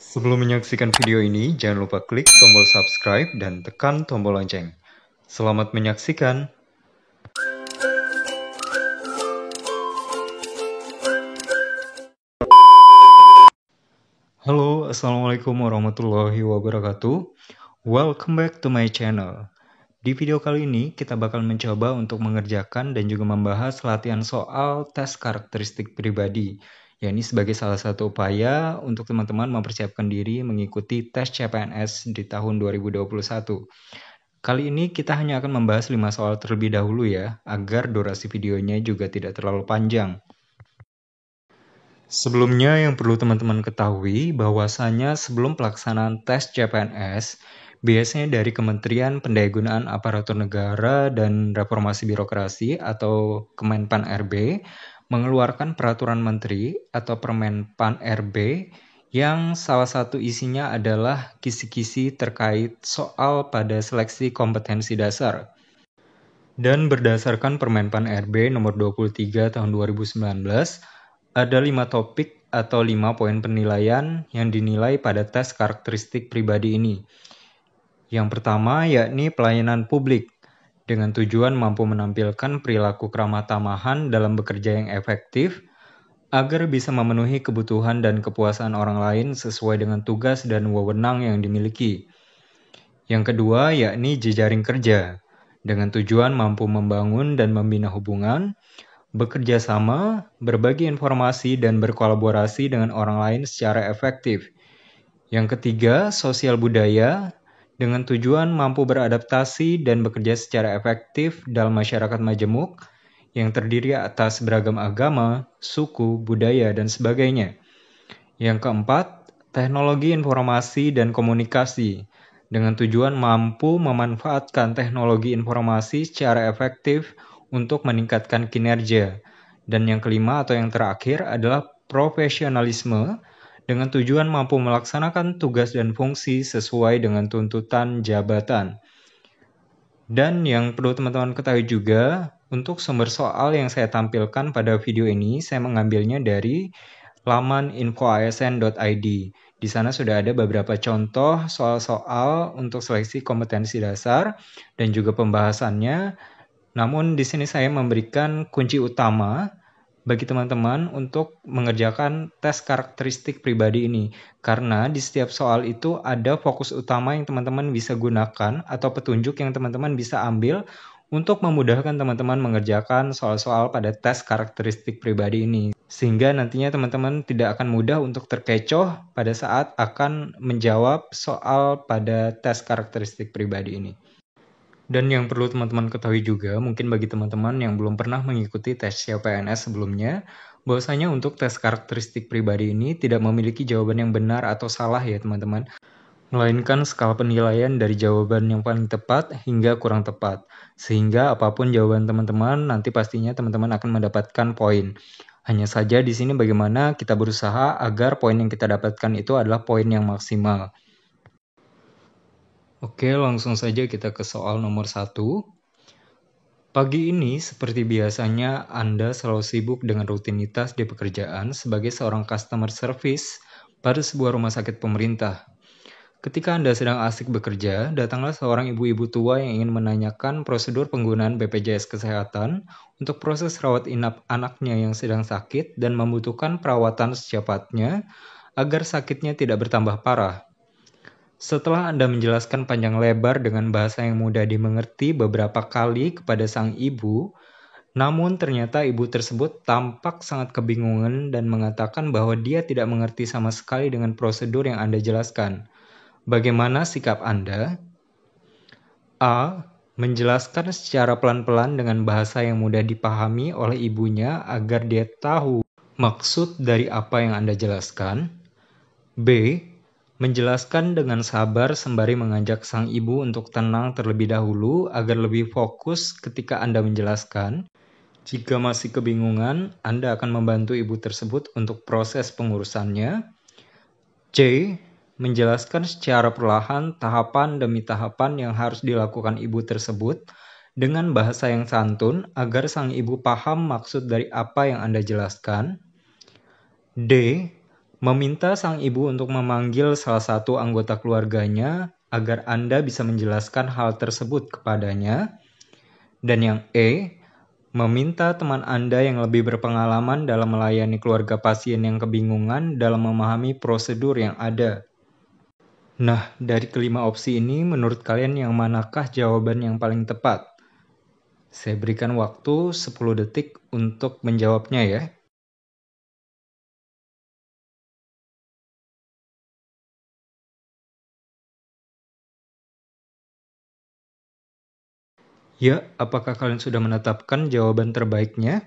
Sebelum menyaksikan video ini, jangan lupa klik tombol subscribe dan tekan tombol lonceng. Selamat menyaksikan. Halo, Assalamualaikum warahmatullahi wabarakatuh. Welcome back to my channel. Di video kali ini, kita bakal mencoba untuk mengerjakan dan juga membahas latihan soal tes karakteristik pribadi. Ya, ini sebagai salah satu upaya untuk teman-teman mempersiapkan diri mengikuti tes CPNS di tahun 2021. Kali ini kita hanya akan membahas 5 soal terlebih dahulu ya, agar durasi videonya juga tidak terlalu panjang. Sebelumnya yang perlu teman-teman ketahui bahwasanya sebelum pelaksanaan tes CPNS, biasanya dari Kementerian Pendayagunaan Aparatur Negara dan Reformasi Birokrasi atau Kemenpan RB mengeluarkan peraturan menteri atau Permenpan RB yang salah satu isinya adalah kisi-kisi terkait soal pada seleksi kompetensi dasar. Dan berdasarkan Permenpan RB nomor 23 tahun 2019, ada 5 topik atau 5 poin penilaian yang dinilai pada tes karakteristik pribadi ini. Yang pertama yakni pelayanan publik, dengan tujuan mampu menampilkan perilaku keramah tamahan dalam bekerja yang efektif, agar bisa memenuhi kebutuhan dan kepuasan orang lain sesuai dengan tugas dan wewenang yang dimiliki. Yang kedua yakni jejaring kerja, dengan tujuan mampu membangun dan membina hubungan, bekerja sama, berbagi informasi, dan berkolaborasi dengan orang lain secara efektif. Yang ketiga, sosial budaya, dengan tujuan mampu beradaptasi dan bekerja secara efektif dalam masyarakat majemuk, yang terdiri atas beragam agama, suku, budaya, dan sebagainya. Yang keempat, teknologi informasi dan komunikasi, dengan tujuan mampu memanfaatkan teknologi informasi secara efektif untuk meningkatkan kinerja. Dan yang kelima atau yang terakhir adalah profesionalisme, dengan tujuan mampu melaksanakan tugas dan fungsi sesuai dengan tuntutan jabatan. Dan yang perlu teman-teman ketahui juga, untuk sumber soal yang saya tampilkan pada video ini, saya mengambilnya dari laman infoasn.id. Di sana sudah ada beberapa contoh soal-soal untuk seleksi kompetensi dasar dan juga pembahasannya. Namun di sini saya memberikan kunci utama bagi teman-teman untuk mengerjakan tes karakteristik pribadi ini. Karena di setiap soal itu ada fokus utama yang teman-teman bisa gunakan atau petunjuk yang teman-teman bisa ambil untuk memudahkan teman-teman mengerjakan soal-soal pada tes karakteristik pribadi ini. Sehingga nantinya teman-teman tidak akan mudah untuk terkecoh pada saat akan menjawab soal pada tes karakteristik pribadi ini. Dan yang perlu teman-teman ketahui juga, mungkin bagi teman-teman yang belum pernah mengikuti tes CPNS sebelumnya, bahwasanya untuk tes karakteristik pribadi ini tidak memiliki jawaban yang benar atau salah ya teman-teman, melainkan skala penilaian dari jawaban yang paling tepat hingga kurang tepat. Sehingga apapun jawaban teman-teman, nanti pastinya teman-teman akan mendapatkan poin. Hanya saja di sini bagaimana kita berusaha agar poin yang kita dapatkan itu adalah poin yang maksimal. Oke, langsung saja kita ke soal nomor 1. Pagi ini, seperti biasanya, Anda selalu sibuk dengan rutinitas di pekerjaan sebagai seorang customer service pada sebuah rumah sakit pemerintah. Ketika Anda sedang asik bekerja, datanglah seorang ibu-ibu tua yang ingin menanyakan prosedur penggunaan BPJS Kesehatan untuk proses rawat inap anaknya yang sedang sakit dan membutuhkan perawatan secepatnya agar sakitnya tidak bertambah parah. Setelah Anda menjelaskan panjang lebar dengan bahasa yang mudah dimengerti beberapa kali kepada sang ibu, namun ternyata ibu tersebut tampak sangat kebingungan dan mengatakan bahwa dia tidak mengerti sama sekali dengan prosedur yang Anda jelaskan. Bagaimana sikap Anda? A. Menjelaskan secara pelan-pelan dengan bahasa yang mudah dipahami oleh ibunya agar dia tahu maksud dari apa yang Anda jelaskan. B. Menjelaskan dengan sabar sembari mengajak sang ibu untuk tenang terlebih dahulu agar lebih fokus ketika Anda menjelaskan. Jika masih kebingungan, Anda akan membantu ibu tersebut untuk proses pengurusannya. C. Menjelaskan secara perlahan tahapan demi tahapan yang harus dilakukan ibu tersebut dengan bahasa yang santun agar sang ibu paham maksud dari apa yang Anda jelaskan. D. Meminta sang ibu untuk memanggil salah satu anggota keluarganya agar Anda bisa menjelaskan hal tersebut kepadanya. Dan yang E, meminta teman Anda yang lebih berpengalaman dalam melayani keluarga pasien yang kebingungan dalam memahami prosedur yang ada. Nah, dari kelima opsi ini, menurut kalian yang manakah jawaban yang paling tepat? Saya berikan waktu 10 detik untuk menjawabnya ya. Ya, apakah kalian sudah menetapkan jawaban terbaiknya?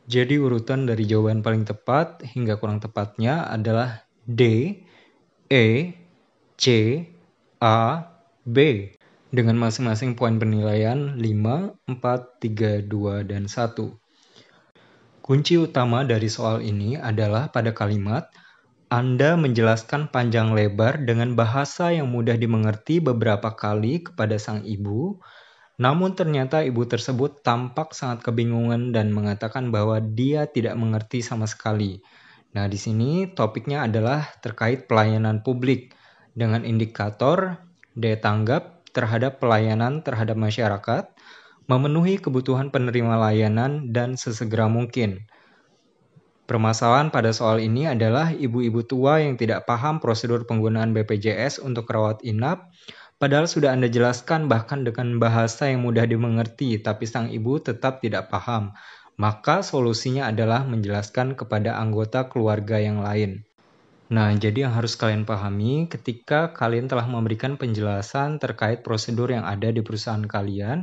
Jadi urutan dari jawaban paling tepat hingga kurang tepatnya adalah D, E, C, A, B. Dengan masing-masing poin penilaian 5, 4, 3, 2, dan 1. Kunci utama dari soal ini adalah pada kalimat Anda menjelaskan panjang lebar dengan bahasa yang mudah dimengerti beberapa kali kepada sang ibu, namun ternyata ibu tersebut tampak sangat kebingungan dan mengatakan bahwa dia tidak mengerti sama sekali. Nah, di sini topiknya adalah terkait pelayanan publik dengan indikator daya tanggap terhadap pelayanan terhadap masyarakat, memenuhi kebutuhan penerima layanan dan sesegera mungkin. Permasalahan pada soal ini adalah ibu-ibu tua yang tidak paham prosedur penggunaan BPJS untuk rawat inap, padahal sudah Anda jelaskan bahkan dengan bahasa yang mudah dimengerti, tapi sang ibu tetap tidak paham. Maka solusinya adalah menjelaskan kepada anggota keluarga yang lain. Nah, jadi yang harus kalian pahami ketika kalian telah memberikan penjelasan terkait prosedur yang ada di perusahaan kalian,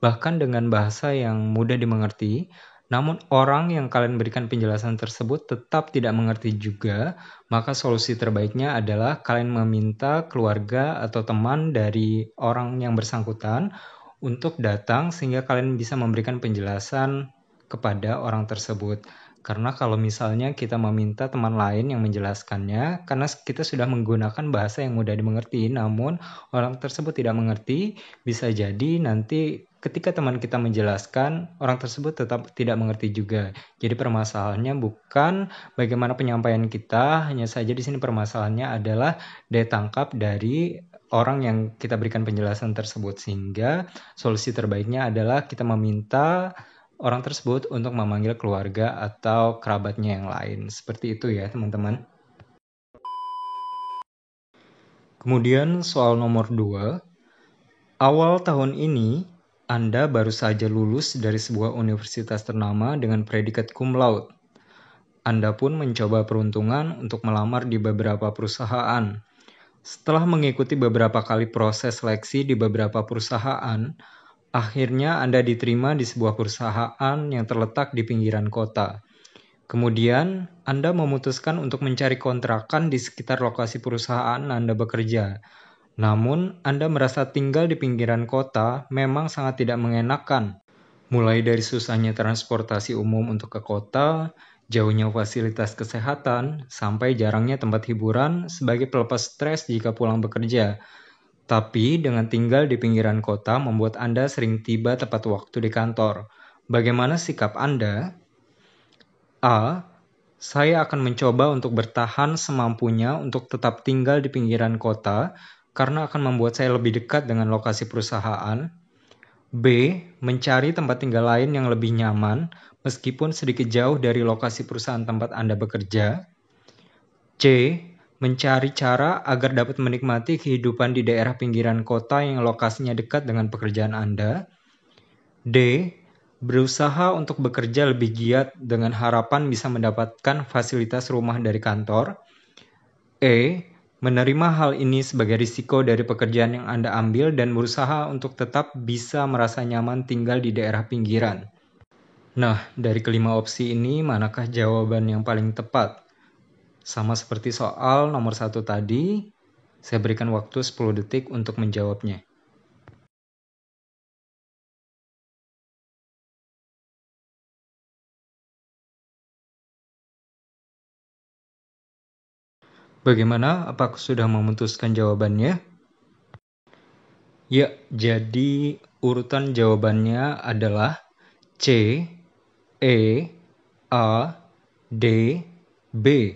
bahkan dengan bahasa yang mudah dimengerti, namun orang yang kalian berikan penjelasan tersebut tetap tidak mengerti juga, maka solusi terbaiknya adalah kalian meminta keluarga atau teman dari orang yang bersangkutan untuk datang sehingga kalian bisa memberikan penjelasan kepada orang tersebut. Karena kalau misalnya kita meminta teman lain yang menjelaskannya, karena kita sudah menggunakan bahasa yang mudah dimengerti, namun orang tersebut tidak mengerti, bisa jadi nanti ketika teman kita menjelaskan, orang tersebut tetap tidak mengerti juga. Jadi permasalahannya bukan bagaimana penyampaian kita, hanya saja di sini permasalahannya adalah daya tangkap dari orang yang kita berikan penjelasan tersebut. Sehingga solusi terbaiknya adalah kita meminta orang tersebut untuk memanggil keluarga atau kerabatnya yang lain. Seperti itu ya teman-teman. Kemudian soal nomor 2. Awal tahun ini, Anda baru saja lulus dari sebuah universitas ternama dengan predikat cum laude. Anda pun mencoba peruntungan untuk melamar di beberapa perusahaan. Setelah mengikuti beberapa kali proses seleksi di beberapa perusahaan, akhirnya Anda diterima di sebuah perusahaan yang terletak di pinggiran kota. Kemudian, Anda memutuskan untuk mencari kontrakan di sekitar lokasi perusahaan Anda bekerja. Namun, Anda merasa tinggal di pinggiran kota memang sangat tidak mengenakan. Mulai dari susahnya transportasi umum untuk ke kota, jauhnya fasilitas kesehatan, sampai jarangnya tempat hiburan sebagai pelepas stres jika pulang bekerja. Tapi dengan tinggal di pinggiran kota membuat Anda sering tiba tepat waktu di kantor. Bagaimana sikap Anda? A. Saya akan mencoba untuk bertahan semampunya untuk tetap tinggal di pinggiran kota karena akan membuat saya lebih dekat dengan lokasi perusahaan. B. Mencari tempat tinggal lain yang lebih nyaman meskipun sedikit jauh dari lokasi perusahaan tempat Anda bekerja. C. Mencari cara agar dapat menikmati kehidupan di daerah pinggiran kota yang lokasinya dekat dengan pekerjaan Anda. D. Berusaha untuk bekerja lebih giat dengan harapan bisa mendapatkan fasilitas rumah dari kantor. E. Menerima hal ini sebagai risiko dari pekerjaan yang Anda ambil dan berusaha untuk tetap bisa merasa nyaman tinggal di daerah pinggiran. Nah, dari kelima opsi ini, manakah jawaban yang paling tepat? Sama seperti soal nomor 1 tadi, saya berikan waktu 10 detik untuk menjawabnya. Bagaimana? Apakah sudah memutuskan jawabannya? Ya, jadi urutan jawabannya adalah C, E, A, D, B.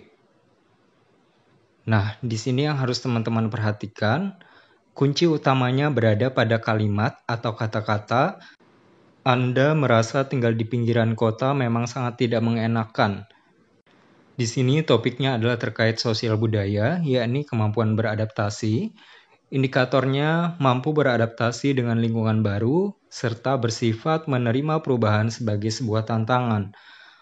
Nah, di sini yang harus teman-teman perhatikan, kunci utamanya berada pada kalimat atau kata-kata, Anda merasa tinggal di pinggiran kota memang sangat tidak mengenakan. Di sini topiknya adalah terkait sosial budaya, yakni kemampuan beradaptasi. Indikatornya mampu beradaptasi dengan lingkungan baru, serta bersifat menerima perubahan sebagai sebuah tantangan.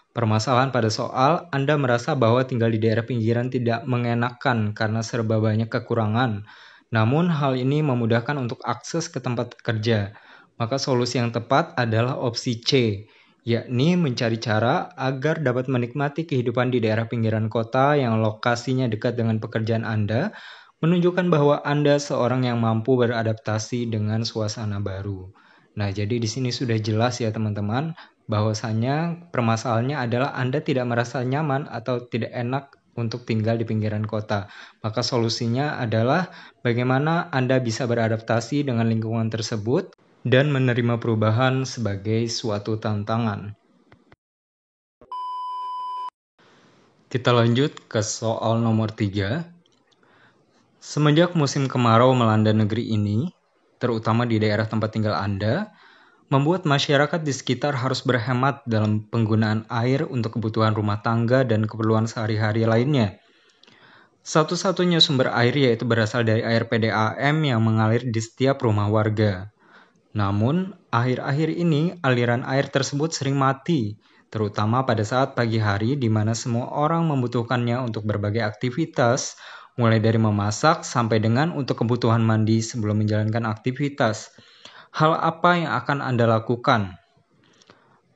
Permasalahan pada soal, Anda merasa bahwa tinggal di daerah pinggiran tidak mengenakan karena serba banyak kekurangan. Namun hal ini memudahkan untuk akses ke tempat kerja. Maka solusi yang tepat adalah opsi C, yakni mencari cara agar dapat menikmati kehidupan di daerah pinggiran kota yang lokasinya dekat dengan pekerjaan Anda, menunjukkan bahwa Anda seorang yang mampu beradaptasi dengan suasana baru. Nah, jadi di sini sudah jelas ya teman-teman, bahwasannya permasalahannya adalah Anda tidak merasa nyaman atau tidak enak untuk tinggal di pinggiran kota. Maka solusinya adalah bagaimana Anda bisa beradaptasi dengan lingkungan tersebut dan menerima perubahan sebagai suatu tantangan. Kita lanjut ke soal nomor 3. Semenjak musim kemarau melanda negeri ini, terutama di daerah tempat tinggal Anda, membuat masyarakat di sekitar harus berhemat dalam penggunaan air untuk kebutuhan rumah tangga dan keperluan sehari-hari lainnya. Satu-satunya sumber air yaitu berasal dari air PDAM yang mengalir di setiap rumah warga. Namun, akhir-akhir ini aliran air tersebut sering mati, terutama pada saat pagi hari di mana semua orang membutuhkannya untuk berbagai aktivitas, mulai dari memasak sampai dengan untuk kebutuhan mandi sebelum menjalankan aktivitas. Hal apa yang akan Anda lakukan?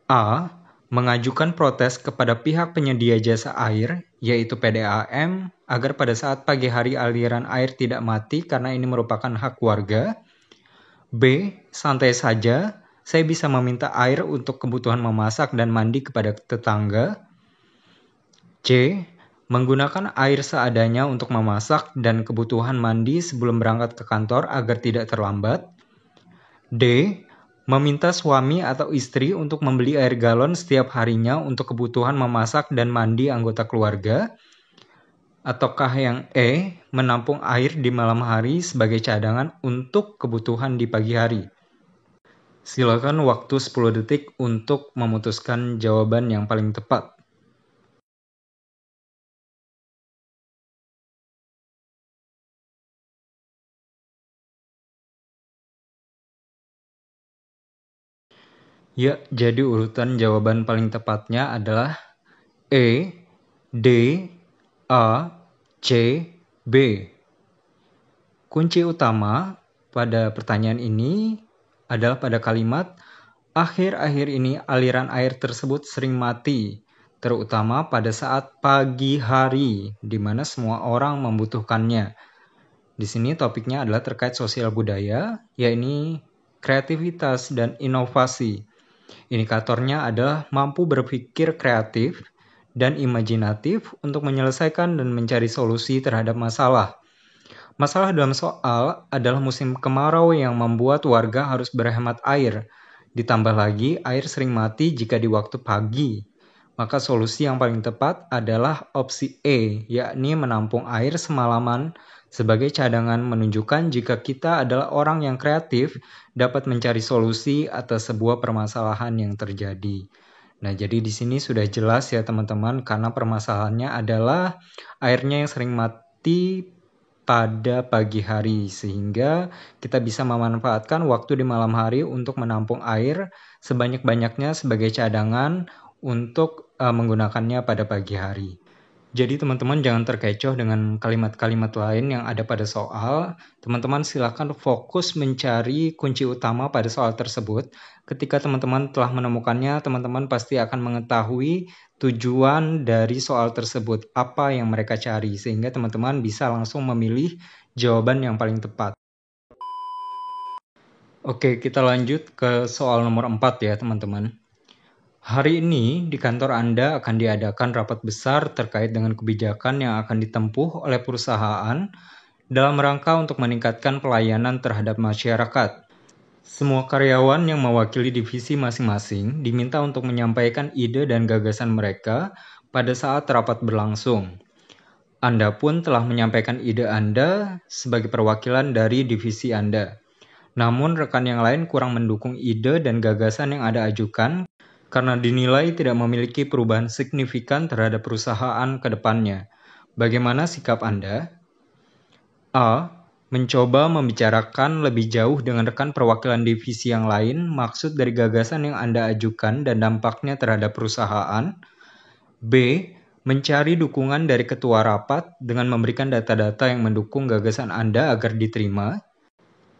A. Mengajukan protes kepada pihak penyedia jasa air, yaitu PDAM, agar pada saat pagi hari aliran air tidak mati karena ini merupakan hak warga. B. Santai saja, saya bisa meminta air untuk kebutuhan memasak dan mandi kepada tetangga. C. Menggunakan air seadanya untuk memasak dan kebutuhan mandi sebelum berangkat ke kantor agar tidak terlambat. D. Meminta suami atau istri untuk membeli air galon setiap harinya untuk kebutuhan memasak dan mandi anggota keluarga. Ataukah yang E. Menampung air di malam hari sebagai cadangan untuk kebutuhan di pagi hari. Silakan waktu 10 detik untuk memutuskan jawaban yang paling tepat. Ya, jadi urutan jawaban paling tepatnya adalah E, D, A, C, B. Kunci utama pada pertanyaan ini adalah pada kalimat akhir-akhir ini aliran air tersebut sering mati, terutama pada saat pagi hari, di mana semua orang membutuhkannya. Di sini topiknya adalah terkait sosial budaya, yaitu kreativitas dan inovasi. Indikatornya adalah mampu berpikir kreatif dan imajinatif untuk menyelesaikan dan mencari solusi terhadap masalah. Masalah dalam soal adalah musim kemarau yang membuat warga harus berhemat air. Ditambah lagi, air sering mati jika di waktu pagi. Maka solusi yang paling tepat adalah opsi E, yakni menampung air semalaman sebagai cadangan menunjukkan jika kita adalah orang yang kreatif dapat mencari solusi atas sebuah permasalahan yang terjadi. Nah, jadi di sini sudah jelas ya teman-teman, karena permasalahannya adalah airnya yang sering mati pada pagi hari, sehingga kita bisa memanfaatkan waktu di malam hari untuk menampung air sebanyak-banyaknya sebagai cadangan untuk menggunakannya pada pagi hari. Jadi teman-teman jangan terkecoh dengan kalimat-kalimat lain yang ada pada soal. Teman-teman silakan fokus mencari kunci utama pada soal tersebut. Ketika teman-teman telah menemukannya, teman-teman pasti akan mengetahui tujuan dari soal tersebut, apa yang mereka cari, sehingga teman-teman bisa langsung memilih jawaban yang paling tepat. Oke, kita lanjut ke soal nomor 4 ya teman-teman. Hari ini di kantor Anda akan diadakan rapat besar terkait dengan kebijakan yang akan ditempuh oleh perusahaan dalam rangka untuk meningkatkan pelayanan terhadap masyarakat. Semua karyawan yang mewakili divisi masing-masing diminta untuk menyampaikan ide dan gagasan mereka pada saat rapat berlangsung. Anda pun telah menyampaikan ide Anda sebagai perwakilan dari divisi Anda. Namun rekan yang lain kurang mendukung ide dan gagasan yang Anda ajukan karena dinilai tidak memiliki perubahan signifikan terhadap perusahaan ke depannya. Bagaimana sikap Anda? A. Mencoba membicarakan lebih jauh dengan rekan perwakilan divisi yang lain maksud dari gagasan yang Anda ajukan dan dampaknya terhadap perusahaan. B. Mencari dukungan dari ketua rapat dengan memberikan data-data yang mendukung gagasan Anda agar diterima.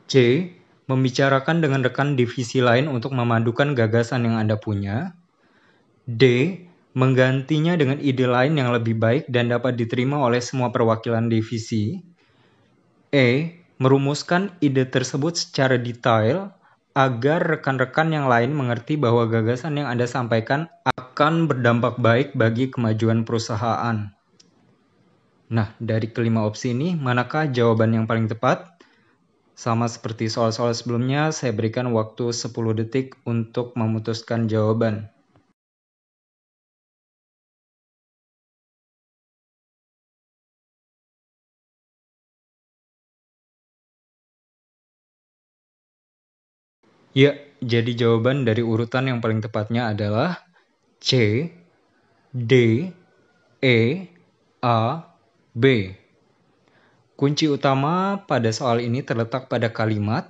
C. Membicarakan dengan rekan divisi lain untuk memadukan gagasan yang Anda punya. D. Menggantinya dengan ide lain yang lebih baik dan dapat diterima oleh semua perwakilan divisi. E. Merumuskan ide tersebut secara detail agar rekan-rekan yang lain mengerti bahwa gagasan yang Anda sampaikan akan berdampak baik bagi kemajuan perusahaan. Nah, dari kelima opsi ini, manakah jawaban yang paling tepat? Sama seperti soal-soal sebelumnya, saya berikan waktu 10 detik untuk memutuskan jawaban. Ya, jadi jawaban dari urutan yang paling tepatnya adalah C, D, E, A, B. Kunci utama pada soal ini terletak pada kalimat,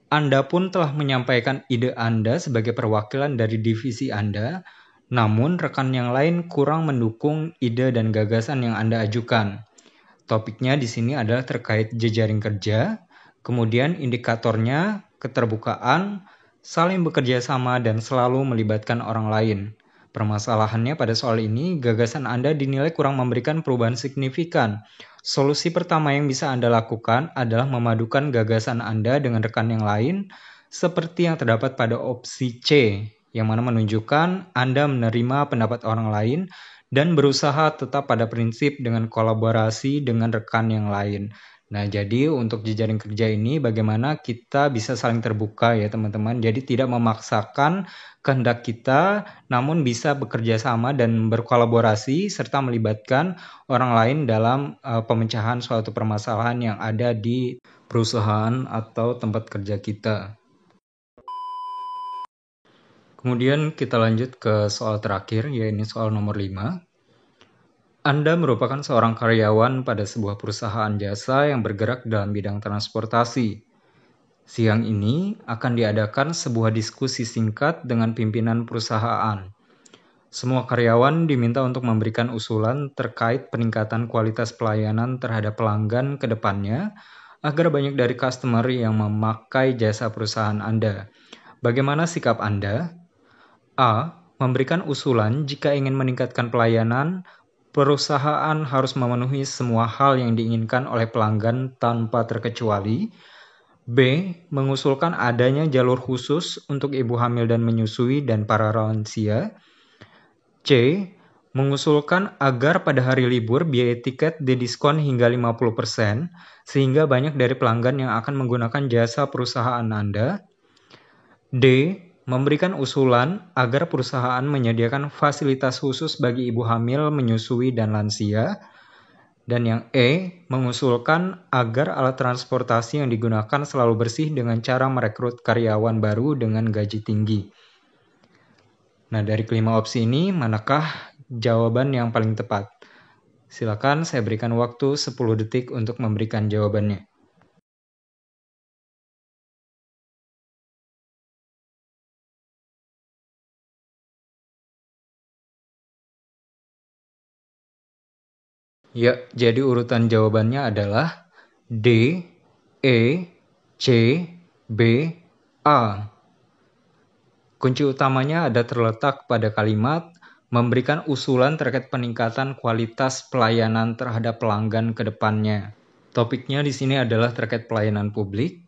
Anda pun telah menyampaikan ide Anda sebagai perwakilan dari divisi Anda, namun rekan yang lain kurang mendukung ide dan gagasan yang Anda ajukan. Topiknya di sini adalah terkait jejaring kerja, kemudian indikatornya keterbukaan, saling bekerja sama dan selalu melibatkan orang lain. Permasalahannya pada soal ini, gagasan Anda dinilai kurang memberikan perubahan signifikan. Solusi pertama yang bisa Anda lakukan adalah memadukan gagasan Anda dengan rekan yang lain, seperti yang terdapat pada opsi C, yang mana menunjukkan Anda menerima pendapat orang lain dan berusaha tetap pada prinsip dengan kolaborasi dengan rekan yang lain. Nah, jadi untuk jejaring kerja ini bagaimana kita bisa saling terbuka ya teman-teman. Jadi tidak memaksakan kehendak kita, namun bisa bekerja sama dan berkolaborasi serta melibatkan orang lain dalam pemecahan suatu permasalahan yang ada di perusahaan atau tempat kerja kita. Kemudian kita lanjut ke soal terakhir, yaitu soal nomor 5. Anda merupakan seorang karyawan pada sebuah perusahaan jasa yang bergerak dalam bidang transportasi. Siang ini akan diadakan sebuah diskusi singkat dengan pimpinan perusahaan. Semua karyawan diminta untuk memberikan usulan terkait peningkatan kualitas pelayanan terhadap pelanggan ke depannya agar banyak dari customer yang memakai jasa perusahaan Anda. Bagaimana sikap Anda? A. Memberikan usulan jika ingin meningkatkan pelayanan, perusahaan harus memenuhi semua hal yang diinginkan oleh pelanggan tanpa terkecuali. B. Mengusulkan adanya jalur khusus untuk ibu hamil dan menyusui dan para lansia. C. Mengusulkan agar pada hari libur biaya tiket didiskon hingga 50%, sehingga banyak dari pelanggan yang akan menggunakan jasa perusahaan Anda. D. Memberikan usulan agar perusahaan menyediakan fasilitas khusus bagi ibu hamil, menyusui, dan lansia. Dan yang E, mengusulkan agar alat transportasi yang digunakan selalu bersih dengan cara merekrut karyawan baru dengan gaji tinggi. Nah, dari kelima opsi ini, manakah jawaban yang paling tepat? Silakan saya berikan waktu 10 detik untuk memberikan jawabannya. Ya, jadi urutan jawabannya adalah D, E, C, B, A. Kunci utamanya ada terletak pada kalimat memberikan usulan terkait peningkatan kualitas pelayanan terhadap pelanggan ke depannya. Topiknya di sini adalah terkait pelayanan publik.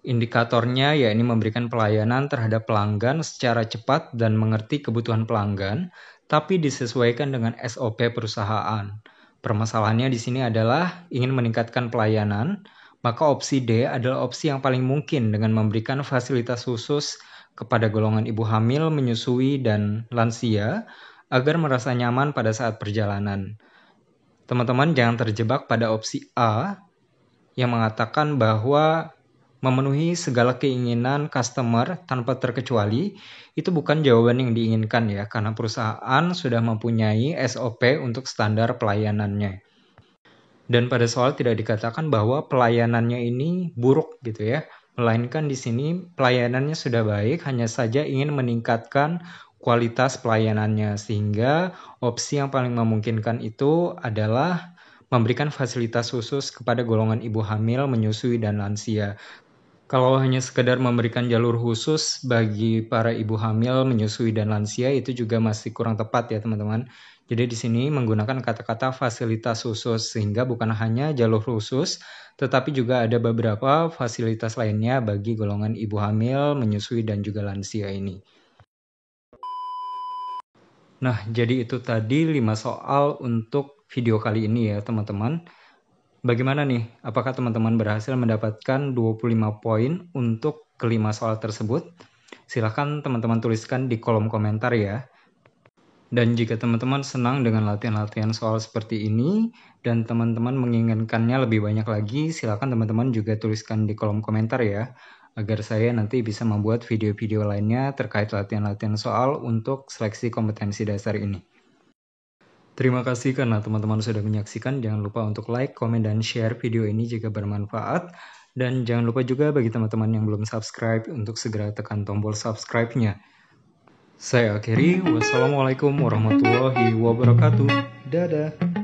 Indikatornya yakni memberikan pelayanan terhadap pelanggan secara cepat dan mengerti kebutuhan pelanggan, tapi disesuaikan dengan SOP perusahaan. Permasalahannya di sini adalah ingin meningkatkan pelayanan, maka opsi D adalah opsi yang paling mungkin dengan memberikan fasilitas khusus kepada golongan ibu hamil, menyusui, dan lansia agar merasa nyaman pada saat perjalanan. Teman-teman jangan terjebak pada opsi A yang mengatakan bahwa memenuhi segala keinginan customer tanpa terkecuali itu bukan jawaban yang diinginkan ya, karena perusahaan sudah mempunyai SOP untuk standar pelayanannya. Dan pada soal tidak dikatakan bahwa pelayanannya ini buruk gitu ya, melainkan di sini pelayanannya sudah baik, hanya saja ingin meningkatkan kualitas pelayanannya, sehingga opsi yang paling memungkinkan itu adalah memberikan fasilitas khusus kepada golongan ibu hamil, menyusui, dan lansia. Kalau hanya sekedar memberikan jalur khusus bagi para ibu hamil, menyusui, dan lansia itu juga masih kurang tepat ya teman-teman. Jadi di sini menggunakan kata-kata fasilitas khusus, sehingga bukan hanya jalur khusus, tetapi juga ada beberapa fasilitas lainnya bagi golongan ibu hamil, menyusui, dan juga lansia ini. Nah, jadi itu tadi 5 soal untuk video kali ini ya teman-teman. Bagaimana nih? Apakah teman-teman berhasil mendapatkan 25 poin untuk kelima soal tersebut? Silahkan teman-teman tuliskan di kolom komentar ya. Dan jika teman-teman senang dengan latihan-latihan soal seperti ini, dan teman-teman menginginkannya lebih banyak lagi, silakan teman-teman juga tuliskan di kolom komentar ya, agar saya nanti bisa membuat video-video lainnya terkait latihan-latihan soal untuk seleksi kompetensi dasar ini. Terima kasih karena teman-teman sudah menyaksikan. Jangan lupa untuk like, komen, dan share video ini jika bermanfaat. Dan jangan lupa juga bagi teman-teman yang belum subscribe untuk segera tekan tombol subscribe-nya. Saya akhiri. Wassalamualaikum warahmatullahi wabarakatuh. Dadah.